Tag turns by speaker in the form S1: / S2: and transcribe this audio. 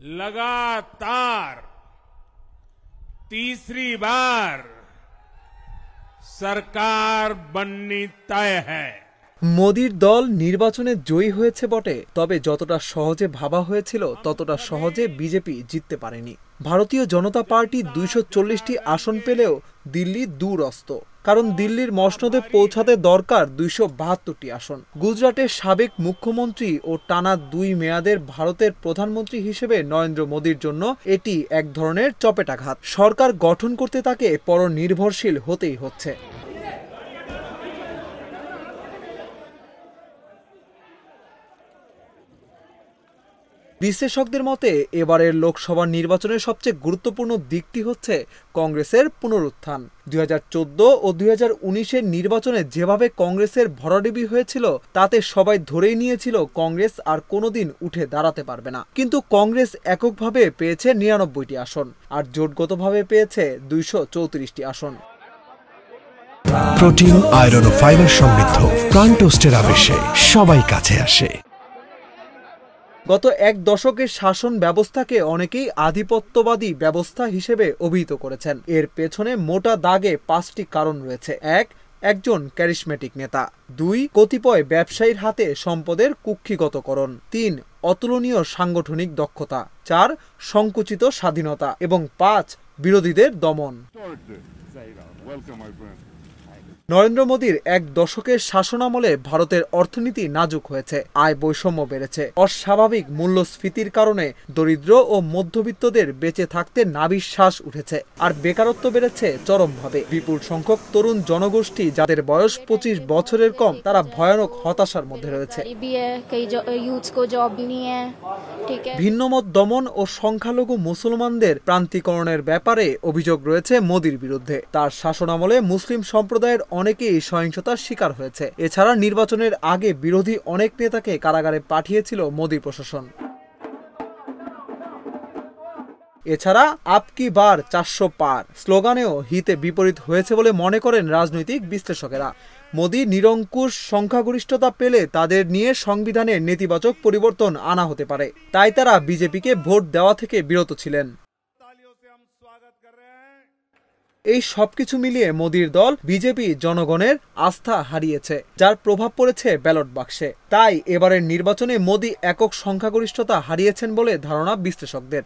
S1: लगातार तीसरी बार सरकार बननी तय है।
S2: মোদির দল নির্বাচনে জয়ী হয়েছে বটে, তবে যতটা সহজে ভাবা হয়েছিল ততটা সহজে বিজেপি জিততে পারেনি। ভারতীয় জনতা পার্টি 240টি আসন পেলেও দিল্লি দূরস্থ, কারণ দিল্লির মসনদে পৌঁছাতে দরকার 272টি আসন। গুজরাটের সাবেক মুখ্যমন্ত্রী ও টানা 2 মেয়াদের ভারতের প্রধানমন্ত্রী হিসেবে নরেন্দ্র মোদির জন্য এটি এক ধরনের চপেটাঘাত। সরকার গঠন করতে তাকে পরনির্ভরশীল হতেই হচ্ছে। বিশ্লেষকদের মতে এবারের লোকসভা নির্বাচনের সবচেয়ে গুরুত্বপূর্ণ দিকটি হচ্ছে কংগ্রেসের পুনরুত্থান। 2014 ও 2019-এর নির্বাচনে যেভাবে কংগ্রেসের ভরাডুবি হয়েছিল তাতে সবাই ধরেই নিয়েছিল কংগ্রেস আর কোনোদিন উঠে দাঁড়াতে পারবে না। কিন্তু কংগ্রেস এককভাবে পেয়েছে 99টি আসন আর জোটগতভাবে পেয়েছে 234টি আসন।
S3: প্রোটিন, আয়রন ও ফাইবার সমৃদ্ধ প্রাণ টোস্টের আবেশে সবাই কাছে আসে।
S2: গত এক দশকের শাসন ব্যবস্থাকে অনেকেই আধিপত্যবাদী ব্যবস্থা হিসেবে অভিহিত করেছেন। এর পেছনে মোটা দাগে 5টি কারণ রয়েছে। একজন ক্যারিসমেটিক নেতা, 2 কতিপয় ব্যবসায়ীর হাতে সম্পদের কুক্ষিগতকরণ, 3 অতুলনীয় সাংগঠনিক দক্ষতা, 4 সংকুচিত স্বাধীনতা এবং 5 বিরোধীদের দমন। নরেন্দ্র মোদির এক দশকের শাসনামলে ভারতের অর্থনীতি নাজুক হয়েছে, আয় বৈষম্য বেড়েছে, অস্বাভাবিক মূল্যস্ফীতির কারণে দরিদ্র ও মধ্যবিত্তদের বেঁচে থাকতে নাভিশ্বাস উঠেছে, আর বেকারত্ব বেড়েছে চরমভাবে। বিপুল সংখ্যক তরুণ জনগোষ্ঠী যাদের বয়স 25 বছরের কম, তারা ভয়ানক হতাশার মধ্যে রয়েছে। ভিন্নমত দমন ও সংখ্যালঘু মুসলমানদের প্রান্তিকরণের ব্যাপারে অভিযোগ রয়েছে মোদির বিরুদ্ধে। তার শাসনামলে মুসলিম সম্প্রদায়ের অনেকেই সহিংসতার শিকার হয়েছে। এছাড়া নির্বাচনের আগে বিরোধী অনেক নেতাকে কারাগারে পাঠিয়েছিল মোদি প্রশাসন। এছাড়া আপকি বার 400 পার স্লোগানেও হিতে বিপরীত হয়েছে বলে মনে করেন রাজনৈতিক বিশ্লেষকেরা। মোদি নিরঙ্কুশ সংখ্যাগরিষ্ঠতা পেলে তাদের নিয়ে সংবিধানে নেতিবাচক পরিবর্তন আনা হতে পারে, তাই তারা বিজেপিকে ভোট দেওয়া থেকে বিরত ছিলেন। এই সবকিছু মিলিয়ে মোদির দল বিজেপি জনগণের আস্থা হারিয়েছে, যার প্রভাব পড়েছে ব্যালট বাক্সে। তাই এবারের নির্বাচনে মোদি একক সংখ্যাগরিষ্ঠতা হারিয়েছেন বলে ধারণা বিশ্লেষকদের।